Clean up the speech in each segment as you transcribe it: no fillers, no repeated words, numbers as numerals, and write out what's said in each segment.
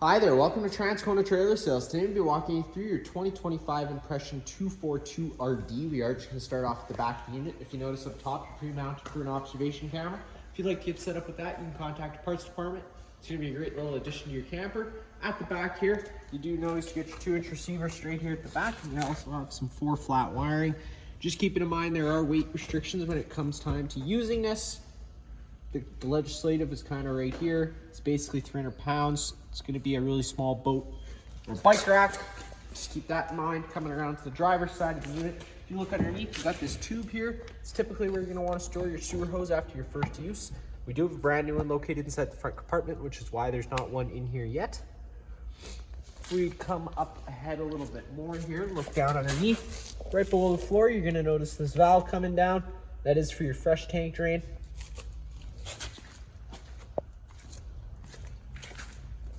Hi there, welcome to Transcona Trailer Sales. Today we'll be walking you through your 2025 Impression 242 RD. We are just going to start off the back of the unit. If you notice up top, you're pre-mounted for an observation camera. If you'd like to get set up with that, you can contact the parts department. It's going to be a great little addition to your camper. At the back here, you do notice you get your 2-inch receiver straight here at the back. And you also have some 4 flat wiring. Just keeping in mind there are weight restrictions when it comes time to using this. The legislative is kind of right here. It's basically 300 pounds. It's going to be a really small boat or bike rack. Just keep that in mind. Coming around to the driver's side of the unit, if you look underneath, you've got this tube here. It's typically where you're going to want to store your sewer hose after your first use. We do have a brand new one located inside the front compartment, which is why there's not one in here yet. If we come up ahead a little bit more here, look down underneath. Right below the floor, you're going to notice this valve coming down. That is for your fresh tank drain.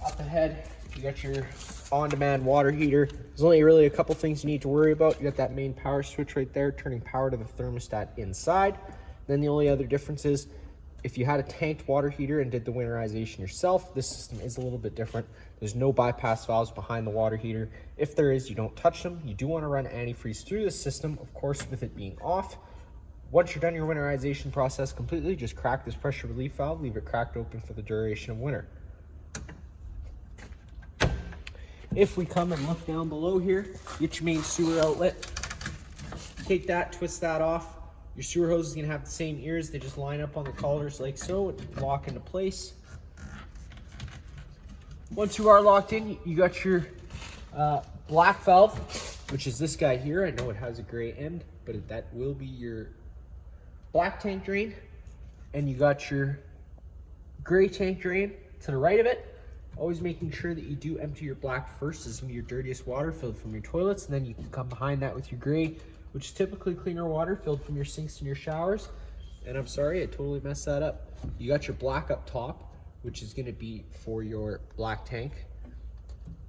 Up ahead, you got your on-demand water heater. There's only really a couple things you need to worry about. You got that main power switch right there, turning power to the thermostat inside. Then the only other difference is if you had a tanked water heater and did the winterization yourself, this system is a little bit different. There's no bypass valves behind the water heater. If there is, you don't touch them. You do want to run antifreeze through the system, of course, with it being off. Once you're done your winterization process completely, just crack this pressure relief valve, leave it cracked open for the duration of winter. If we come and look down below here, get your main sewer outlet. Take that, twist that off. Your sewer hose is gonna have the same ears. They just line up on the collars like so and lock into place. Once you are locked in, you got your black valve, which is this guy here. I know it has a gray end, but that will be your black tank drain. And you got your gray tank drain to the right of it. Always making sure that you do empty your black first. This is gonna be your dirtiest water filled from your toilets, and then you can come behind that with your gray, which is typically cleaner water filled from your sinks and your showers. And I'm sorry, I totally messed that up. You got your black up top, which is gonna be for your black tank.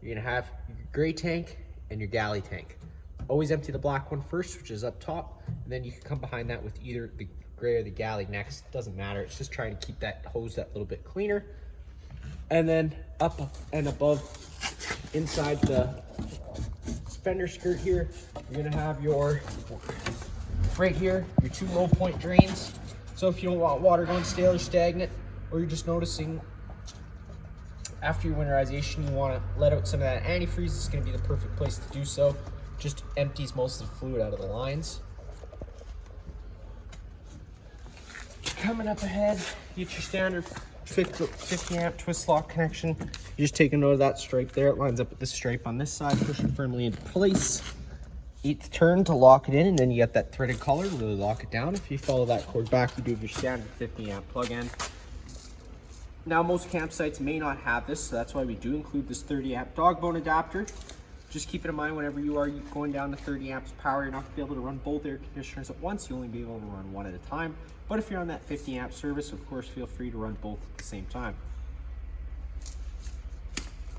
You're gonna have your gray tank and your galley tank. Always empty the black one first, which is up top, and then you can come behind that with either the gray or the galley next. Doesn't matter, it's just trying to keep that hose that little bit cleaner. And then up and above inside the fender skirt here, you're gonna have your, right here, your 2 low point drains. So if you don't want water going stale or stagnant, or you're just noticing after your winterization you wanna let out some of that antifreeze, it's gonna be the perfect place to do so. Just empties most of the fluid out of the lines. Coming up ahead, get your standard 50 amp twist lock connection. You just take a note of that stripe there. It lines up with the stripe on this side. Push it firmly into place. 8th turn to lock it in, and then you get that threaded collar to really lock it down. If you follow that cord back, you do have your standard 50 amp plug-in. Now most campsites may not have this, so that's why we do include this 30 amp dog bone adapter. Just keep it in mind whenever you are going down to 30 amps power, you're not going to be able to run both air conditioners at once. You'll only be able to run one at a time. But if you're on that 50 amp service, of course, feel free to run both at the same time.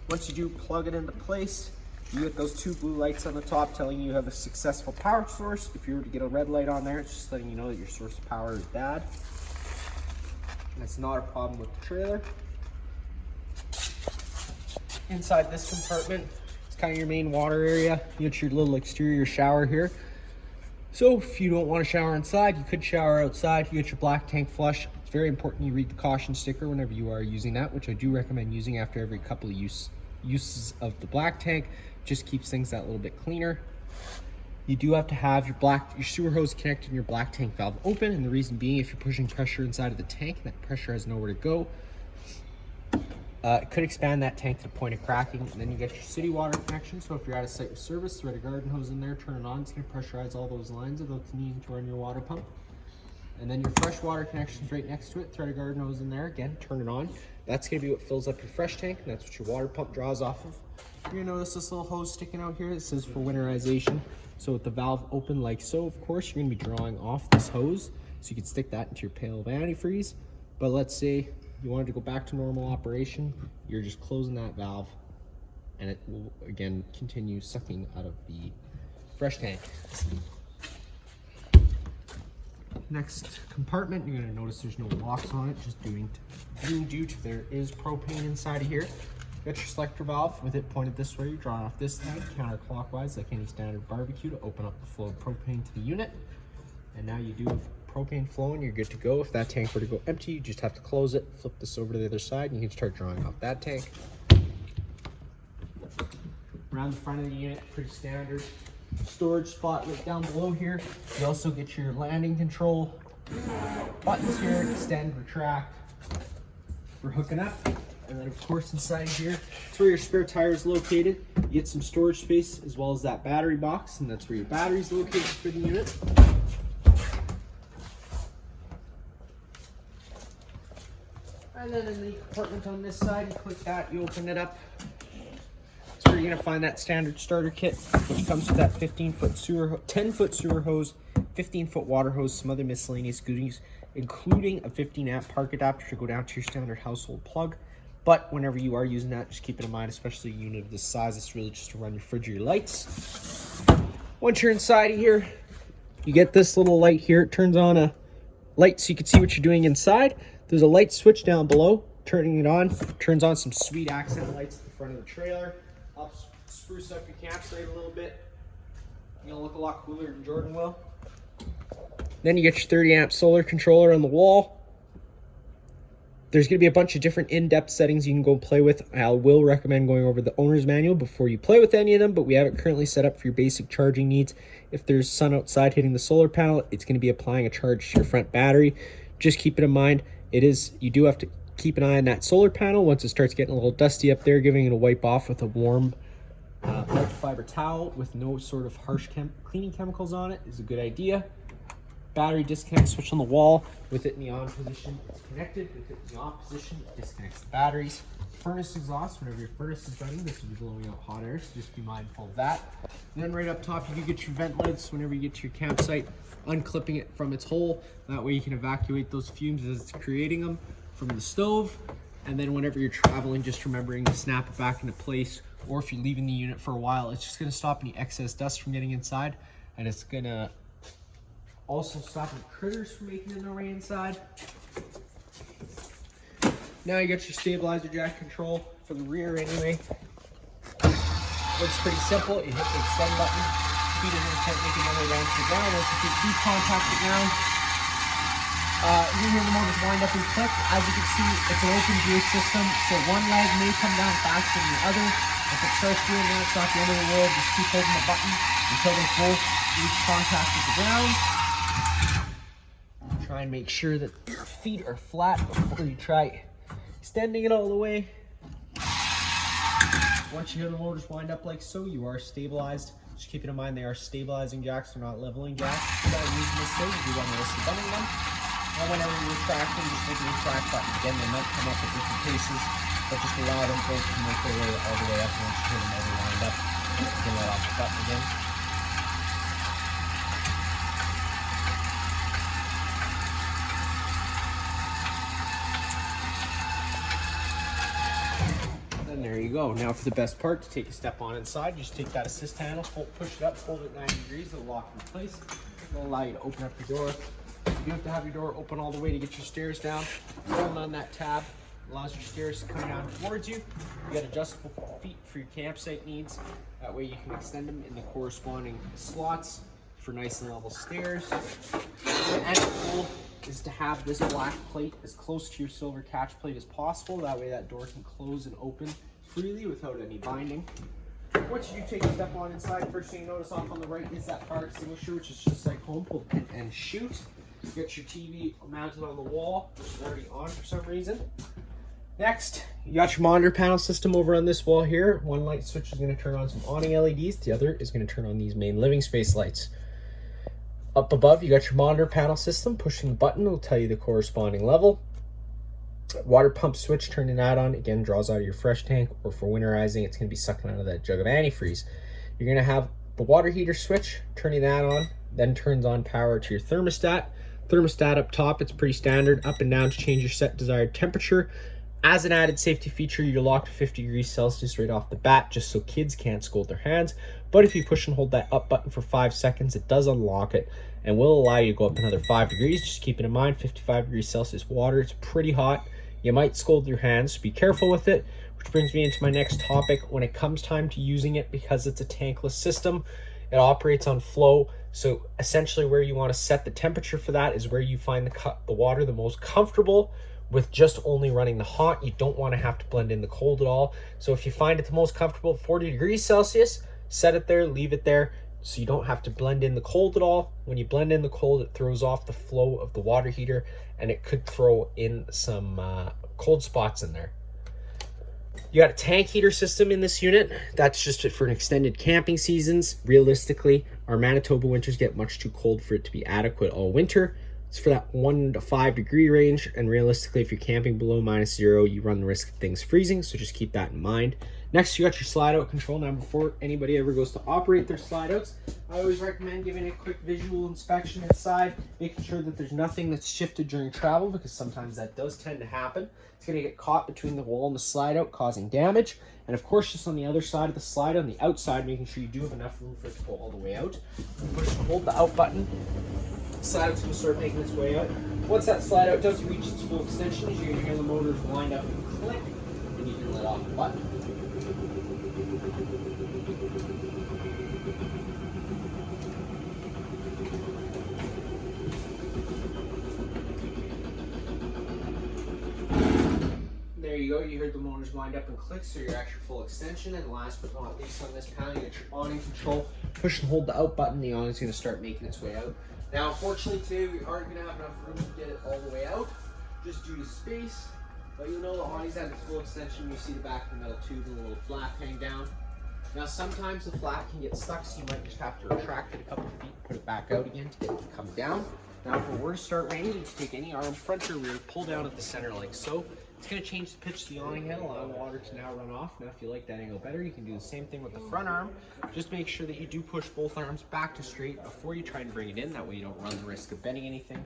Once you do plug it into place, you get those 2 blue lights on the top telling you have a successful power source. If you were to get a red light on there, it's just letting you know that your source of power is bad. That's not a problem with the trailer. Inside this compartment, it's kind of your main water area. You get your little exterior shower here. So if you don't want to shower inside, you could shower outside. You get your black tank flush. It's very important you read the caution sticker whenever you are using that, which I do recommend using after every couple of uses of the black tank. Just keeps things that little bit cleaner. You do have to have your sewer hose connected and your black tank valve open, and the reason being, if you're pushing pressure inside of the tank, that pressure has nowhere to go. It could expand that tank to the point of cracking. And then you get your city water connection. So if you're at a site with service, thread a garden hose in there, turn it on. It's going to pressurize all those lines without needing to run your water pump. And then your fresh water connection's right next to it. Thread a garden hose in there. Again, turn it on. That's going to be what fills up your fresh tank, and that's what your water pump draws off of. You're going to notice this little hose sticking out here. It says for winterization. So with the valve open like so, of course, you're going to be drawing off this hose. So you can stick that into your pail of antifreeze. But let's say you wanted to go back to normal operation, you're just closing that valve and it will again continue sucking out of the fresh tank. Next compartment, you're going to notice there's no locks on it, just due to there is propane inside of here. Got your selector valve with it pointed this way. You're drawing off this tank counterclockwise like any standard barbecue to open up the flow of propane to the unit. And now you do have propane flowing, you're good to go. If that tank were to go empty, you just have to close it, flip this over to the other side, and you can start drawing off that tank. Around the front of the unit, pretty standard storage spot right down below here. You also get your landing control buttons here, extend, retract for hooking up. And then of course inside here, that's where your spare tire is located. You get some storage space as well as that battery box, and that's where your battery is located for the unit. And then in the compartment on this side, you click that, you open it up. That's where you're gonna find that standard starter kit, which comes with that 15-foot sewer, 10-foot sewer hose, 15-foot water hose, some other miscellaneous goodies, including a 15-amp park adapter to go down to your standard household plug. But whenever you are using that, just keep it in mind, especially a unit of this size, it's really just to run your fridge or your lights. Once you're inside of here, you get this little light here. It turns on a light so you can see what you're doing inside. There's a light switch down below. Turning it on turns on some sweet accent lights at the front of the trailer. Helps spruce up your campsite a little bit. You're gonna look a lot cooler than Jordan will. Then you get your 30-amp solar controller on the wall. There's going to be a bunch of different in-depth settings you can go play with. I will recommend going over the owner's manual before you play with any of them, but we have it currently set up for your basic charging needs. If there's sun outside hitting the solar panel, it's going to be applying a charge to your front battery. Just keep it in mind, you do have to keep an eye on that solar panel. Once it starts getting a little dusty up there, giving it a wipe off with a warm microfiber towel with no sort of harsh cleaning chemicals on it is a good idea. Battery disconnect switch on the wall. With it in the on position, it's connected. With it in the off position, it disconnects the batteries. Furnace exhaust, whenever your furnace is running, this will be blowing out hot air, so just be mindful of that. And then right up top, you do get your vent lights whenever you get to your campsite, unclipping it from its hole. That way you can evacuate those fumes as it's creating them from the stove. And then whenever you're traveling, just remembering to snap it back into place, or if you're leaving the unit for a while, it's just gonna stop any excess dust from getting inside, and it's gonna also stopping critters from making an array inside. Now you got your stabilizer jack control for the rear anyway. Looks pretty simple. You hit the extend button, feet it in the tent, make another round to the ground. Once you do contact the ground, you hear the motors wind up and click. As you can see, it's an open gear system, so one leg may come down faster than the other. If it starts doing that, it's not the end of the world. Just keep holding the button until they both reach contact with the ground. Try and make sure that your feet are flat before you try extending it all the way. Once you hear the motors wind up like so, you are stabilized. Just keep it in mind, they are stabilizing jacks, they're not leveling jacks. If you're using this thing, you want to listen to them. And whenever you're retracting, just hit the retract button. Again, they might come up at different paces, but just allow them both to make their way all the way up. Once you hear the motor wind up, you can let off the button again. And there you go. Now for the best part, to take a step on inside, just take that assist handle, push it up, hold it 90 degrees, it'll lock in place. It'll allow you to open up your door. You have to have your door open all the way to get your stairs down. Holding on that tab allows your stairs to come down towards you. You got adjustable feet for your campsite needs. That way you can extend them in the corresponding slots for nice and level stairs. And cool is to have this black plate as close to your silver catch plate as possible. That way that door can close and open freely without any binding. Once you do take a step on inside, first thing you notice off on the right is that fire extinguisher, which is just like home, pull pin and shoot. You get your TV mounted on the wall, which is already on for some reason. Next, you got your monitor panel system over on this wall here. One light switch is going to turn on some awning LEDs. The other is going to turn on these main living space lights. Up above, you got your monitor panel system. Pushing the button will tell you the corresponding level. Water pump switch, turning that on, again, draws out of your fresh tank, or for winterizing, it's going to be sucking out of that jug of antifreeze. You're going to have the water heater switch, turning that on, then turns on power to your thermostat. Thermostat up top, it's pretty standard, up and down to change your set desired temperature. As an added safety feature, you're locked to 50 degrees Celsius right off the bat, just so kids can't scold their hands. But if you push and hold that up button for 5 seconds, it does unlock it and will allow you to go up another 5 degrees. Just keep it in mind, 55 degrees Celsius water, it's pretty hot. You might scold your hands, so be careful with it. Which brings me into my next topic. When it comes time to using it, because it's a tankless system, it operates on flow. So essentially where you want to set the temperature for that is where you find the water the most comfortable with just only running the hot. You don't want to have to blend in the cold at all. So if you find it the most comfortable at 40 degrees Celsius, set it there, leave it there, so you don't have to blend in the cold at all. When you blend in the cold, it throws off the flow of the water heater, and it could throw in some cold spots in there. You got a tank heater system in this unit. That's just for an extended camping seasons. Realistically, our Manitoba winters get much too cold for it to be adequate all winter. It's for that 1 to 5 degree range, and realistically, if you're camping below -0, you run the risk of things freezing, so just keep that in mind. Next, you got your slide out control. Now, before anybody ever goes to operate their slide outs, I always recommend giving a quick visual inspection inside, making sure that there's nothing that's shifted during travel, because sometimes that does tend to happen. It's going to get caught between the wall and the slide out, causing damage. And of course, just on the other side of the slide, on the outside, making sure you do have enough room for it to go all the way out. Push and hold the out button. Slide out's going to start making its way out. Once that slide out does reach its full extension, you're going to hear the motors wind up and click, and you can let off the button. There you go, you heard the motors wind up and click, so you're at your full extension. And last but not least on this panel, you get your awning control. Push and hold the out button, the awning's going to start making its way out. Now, unfortunately, today we aren't going to have enough room to get it all the way out, just due to space. But you'll know the awning's at its full extension. You see the back of the metal tube and the little flap hang down. Now, sometimes the flap can get stuck, so you might just have to retract it a couple of feet and put it back out again to get it to come down. Now, if it were to start raining, you can take any arm, front or rear, pull down at the center like so. It's going to change the pitch of the awning head, allowing water to now run off. Now, if you like that angle better, you can do the same thing with the front arm. Just make sure that you do push both arms back to straight before you try and bring it in. That way you don't run the risk of bending anything.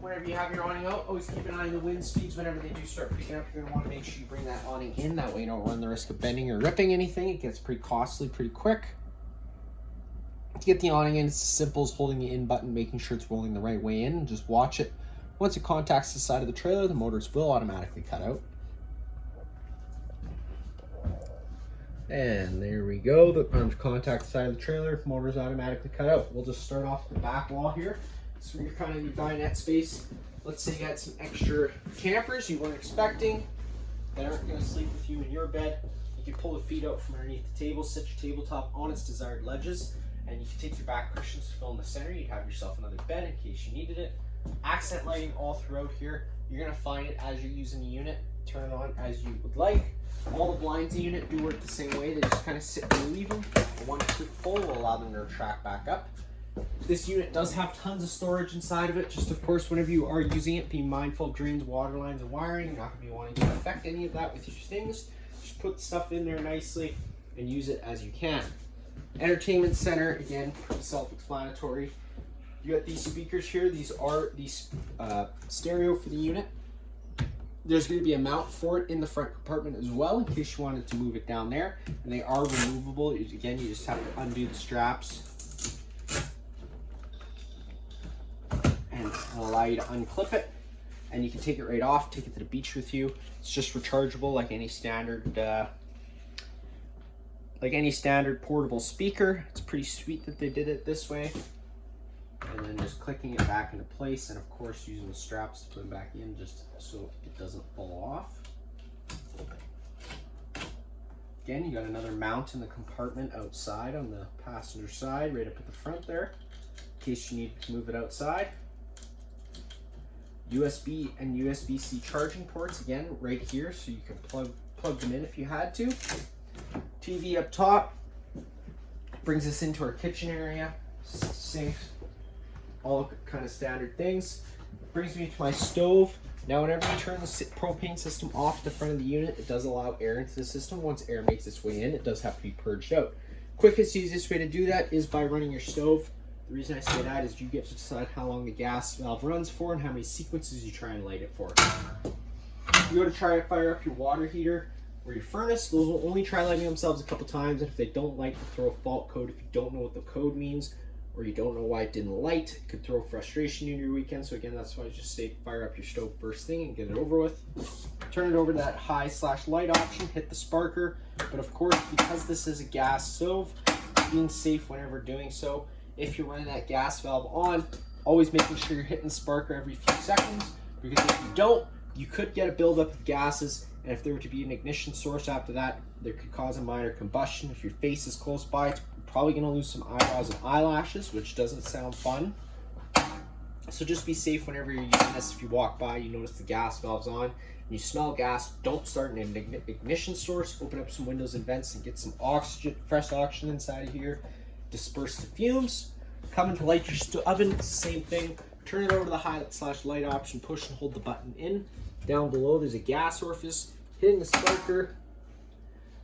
Whenever you have your awning out, always keep an eye on the wind speeds. Whenever they do start picking up, you're going to want to make sure you bring that awning in. That way you don't run the risk of bending or ripping anything. It gets pretty costly pretty quick. To get the awning in, it's as simple as holding the in button, making sure it's rolling the right way in, and just watch it. Once it contacts the side of the trailer, the motors will automatically cut out. And there we go. The arms contact the side of the trailer, motors automatically cut out. We'll just start off the back wall here. So you're kind of in your dinette space. Let's say you had some extra campers you weren't expecting that aren't going to sleep with you in your bed. You can pull the feet out from underneath the table, set your tabletop on its desired ledges, and you can take your back cushions to fill in the center. You'd have yourself another bed in case you needed it. Accent lighting all throughout here. You're going to find it as you're using the unit. Turn it on as you would like. All the blinds in the unit do work the same way. They just kind of sit and leave them. One quick pull will allow them to retract back up. This unit does have tons of storage inside of it. Just of course, whenever you are using it, be mindful of drains, water lines, and wiring. You're not going to be wanting to affect any of that with your things. Just put stuff in there nicely and use it as you can. Entertainment center, again, pretty self-explanatory. You got these speakers here. These are the stereo for the unit. There's going to be a mount for it in the front compartment as well, in case you wanted to move it down there. And they are removable. Again, you just have to undo the straps. And it'll allow you to unclip it. And you can take it right off, take it to the beach with you. It's just rechargeable like any standard portable speaker. It's pretty sweet that they did it this way. And then just clicking it back into place, and of course using the straps to put them back in just so it doesn't fall off. Again, you got another mount in the compartment outside on the passenger side, right up at the front there, in case you need to move it outside. USB and USB-C charging ports, again, right here, so you can plug them in if you had to. TV up top. Brings us into our kitchen area. Sink. All kind of standard things. Brings me to my stove. Now, whenever you turn the propane system off the front of the unit, it does allow air into the system. Once air makes its way in, it does have to be purged out. Quickest, easiest way to do that is by running your stove. The reason I say that is you get to decide how long the gas valve runs for and how many sequences you try and light it for. If you go to try to fire up your water heater or your furnace, those will only try lighting themselves a couple times, and if they don't light, throw a fault code if you don't know what the code means, or you don't know why it didn't light, it could throw frustration in your weekend. So again, that's why I just say fire up your stove first thing and get it over with. Turn it over to that high/light option, hit the sparker. But of course, because this is a gas stove, being safe whenever doing so, if you're running that gas valve on, always making sure you're hitting the sparker every few seconds, because if you don't, you could get a buildup of gases, and if there were to be an ignition source after that, there could cause a minor combustion. If your face is close by, it's probably going to lose some eyebrows and eyelashes, which doesn't sound fun. So just be safe whenever you're using this. If you walk by, you notice the gas valve's on, and you smell gas, don't start an ignition source. Open up some windows and vents and get some oxygen, fresh oxygen inside of here. Disperse the fumes. Come in to light your oven, same thing. Turn it over to the high/light option, push and hold the button in. Down below, there's a gas orifice. Hitting the sparker.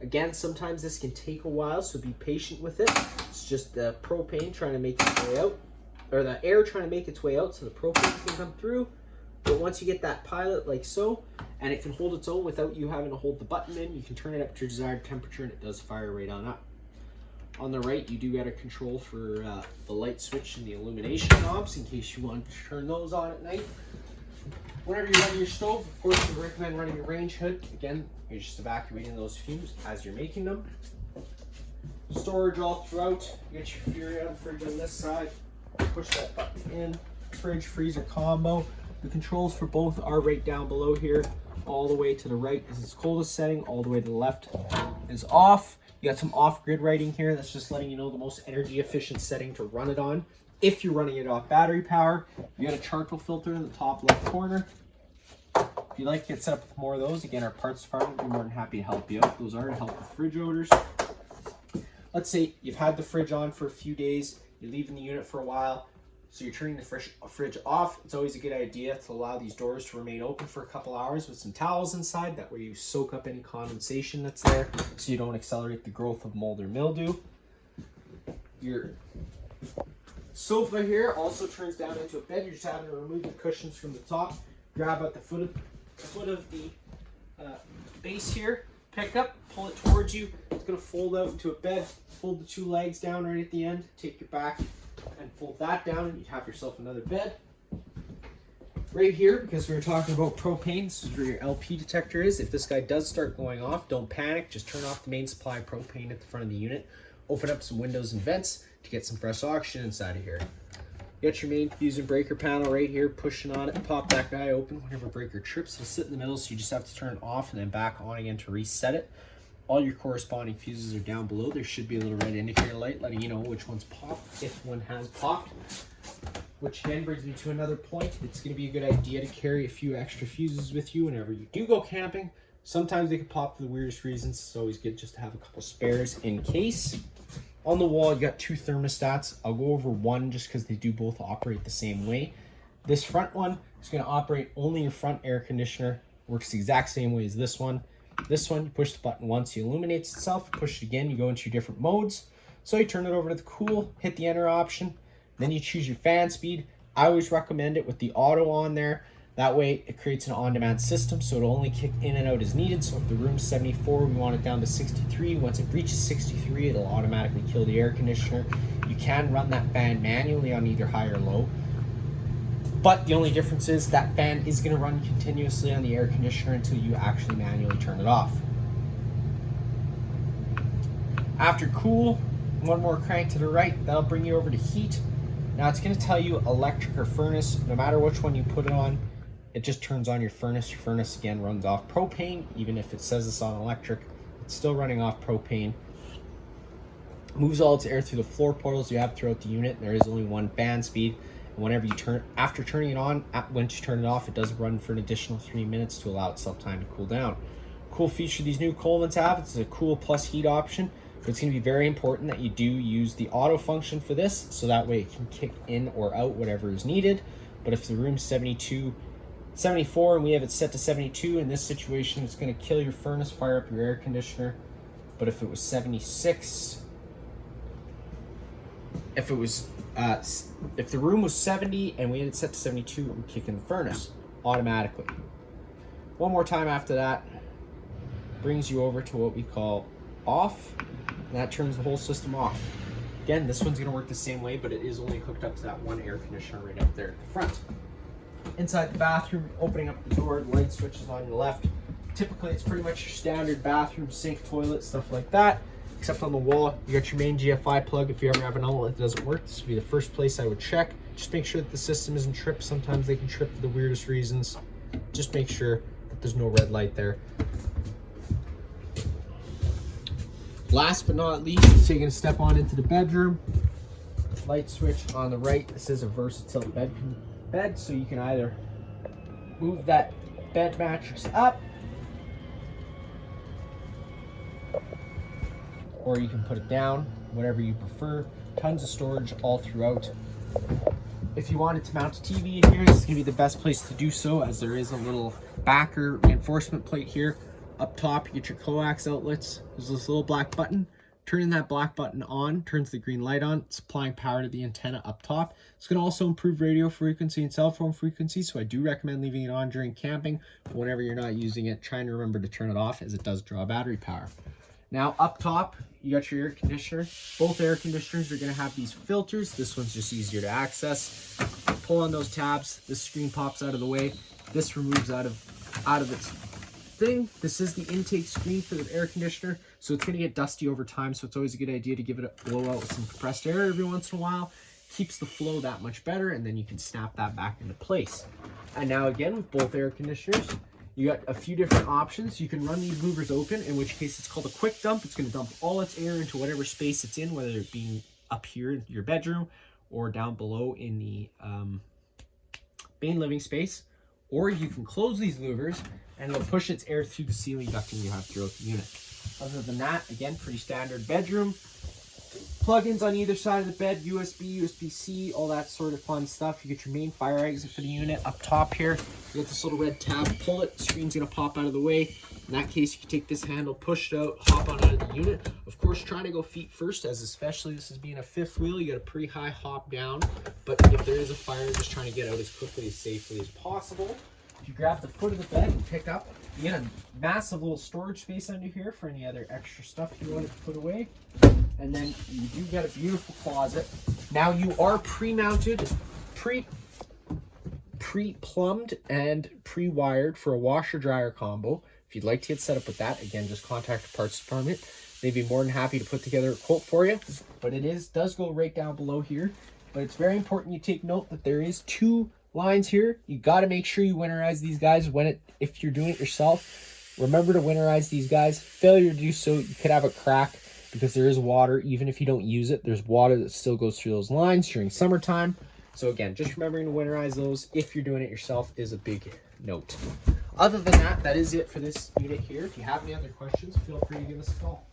Again, sometimes this can take a while, so be patient with it. It's just the propane trying to make its way out, or the air trying to make its way out so the propane can come through. But once you get that pilot like so, and it can hold its own without you having to hold the button in, you can turn it up to your desired temperature and it does fire right on up. On the right, you do got a control for the light switch and the illumination knobs in case you want to turn those on at night. Whenever you're running your stove, of course, we recommend running a range hood. Again, you're just evacuating those fumes as you're making them. Storage all throughout. You get your Furrion fridge on this side. Push that button in. Fridge, freezer combo. The controls for both are right down below here. All the way to the right is its coldest setting. All the way to the left is off. You got some off-grid writing here. That's just letting you know the most energy efficient setting to run it on. If you're running it off battery power, you got a charcoal filter in the top left corner. If you'd like to get set up with more of those, again, our parts department would be more than happy to help you out. Those are to help with fridge odors. Let's say you've had the fridge on for a few days, you're leaving the unit for a while, so you're turning the fridge off. It's always a good idea to allow these doors to remain open for a couple hours with some towels inside. That way you soak up any condensation that's there so you don't accelerate the growth of mold or mildew. Your sofa here also turns down into a bed. You're just having to remove the cushions from the top. Grab at the foot of the base here. Pick up, pull it towards you. It's going to fold out into a bed. Fold the two legs down right at the end. Take your back and fold that down, and you have yourself another bed. Right here, because we were talking about propane, this is where your LP detector is. If this guy does start going off, don't panic. Just turn off the main supply of propane at the front of the unit. Open up some windows and vents to get some fresh oxygen inside of here. You got your main fuse and breaker panel right here, pushing on it. Pop that guy open whenever breaker trips. It'll sit in the middle, so you just have to turn it off and then back on again to reset it. All your corresponding fuses are down below. There should be a little red indicator light letting you know which one's popped, if one has popped. Which then brings me to another point. It's going to be a good idea to carry a few extra fuses with you whenever you do go camping. Sometimes they can pop for the weirdest reasons. It's always good just to have a couple spares in case. On the wall, you got two thermostats. I'll go over one just because they do both operate the same way. This front one is going to operate only your front air conditioner. Works the exact same way as this one. This one, you push the button once, it illuminates itself. Push it again, you go into your different modes. So you turn it over to the cool, hit the enter option. Then you choose your fan speed. I always recommend it with the auto on there. That way it creates an on-demand system, so it'll only kick in and out as needed. So if the room's 74, we want it down to 63. Once it reaches 63, it'll automatically kill the air conditioner. You can run that fan manually on either high or low. But the only difference is that fan is going to run continuously on the air conditioner until you actually manually turn it off. After cool, one more crank to the right, that'll bring you over to heat. Now it's going to tell you electric or furnace. No matter which one you put it on, it just turns on your furnace. Your furnace again runs off propane. Even if it says it's on electric, it's still running off propane. Moves all its air through the floor portals you have throughout the unit. There is only one fan speed. And whenever you after turning it on, once you turn it off, it does run for an additional 3 minutes to allow itself time to cool down. Cool feature these new Colemans have, it's a cool plus heat option. But it's going to be very important that you do use the auto function for this, so that way it can kick in or out whatever is needed. But if the room's 74 and we have it set to 72, in this situation it's going to kill your furnace, fire up your air conditioner. But if it was 76, if the room was 70 and we had it set to 72, it would kick in the furnace automatically. One more time after that, brings you over to what we call off, and that turns the whole system off. Again, this one's gonna work the same way, but it is only hooked up to that one air conditioner right up there at the front. Inside the bathroom, opening up the door, the light switch is on your left. Typically, it's pretty much your standard bathroom, sink, toilet, stuff like that. Except on the wall, you got your main GFI plug. If you ever have an outlet that doesn't work, this would be the first place I would check. Just make sure that the system isn't tripped. Sometimes they can trip for the weirdest reasons. Just make sure that there's no red light there. Last but not least, taking a step on into the bedroom. Light switch on the right. This is a versatile bed, so you can either move that bed mattress up, or you can put it down, whatever you prefer. Tons of storage all throughout. If you wanted to mount a TV in here, this is gonna be the best place to do so, as there is a little backer reinforcement plate here. Up top, you get your coax outlets. There's this little black button. Turning that black button on turns the green light on, supplying power to the antenna up top. It's going to also improve radio frequency and cell phone frequency, so I do recommend leaving it on during camping. But whenever you're not using it, try and remember to turn it off, as it does draw battery power. Now up top, you got your air conditioner. Both air conditioners are going to have these filters. This one's just easier to access. Pull on those tabs, this screen pops out of the way. This removes out of its thing. This is the intake screen for the air conditioner, so it's going to get dusty over time, so it's always a good idea to give it a blowout with some compressed air every once in a while. Keeps the flow that much better, and then you can snap that back into place. And now again, with both air conditioners, you got a few different options. You can run these louvers open, in which case it's called a quick dump. It's going to dump all its air into whatever space it's in, whether it be up here in your bedroom or down below in the main living space. Or you can close these louvers and it'll push its air through the ceiling ducting you have throughout the unit. Other than that, again, pretty standard bedroom. Plugins on either side of the bed, USB, USB-C, all that sort of fun stuff. You get your main fire exit for the unit up top here. You get this little red tab, pull it, the screen's gonna pop out of the way. In that case, you can take this handle, push it out, hop on out of the unit. Of course, try to go feet first, as especially this is being a fifth wheel, you got a pretty high hop down. But if there is a fire, just trying to get out as quickly, as safely as possible. If you grab the foot of the bed and pick up, you get a massive little storage space under here for any other extra stuff you wanted to put away. And then you do get a beautiful closet. Now you are pre-mounted, pre-plumbed and pre-wired for a washer dryer combo. If you'd like to get set up with that, again, just contact the parts department. They'd be more than happy to put together a quote for you. But it does go right down below here. But it's very important you take note that there is two lines here. You got to make sure you winterize these guys if you're doing it yourself. Remember to winterize these guys. Failure to do so, you could have a crack because there is water. Even if you don't use it, there's water that still goes through those lines during summertime. So again, just remembering to winterize those if you're doing it yourself is a big note. Other than that, that is it for this unit here. If you have any other questions, feel free to give us a call.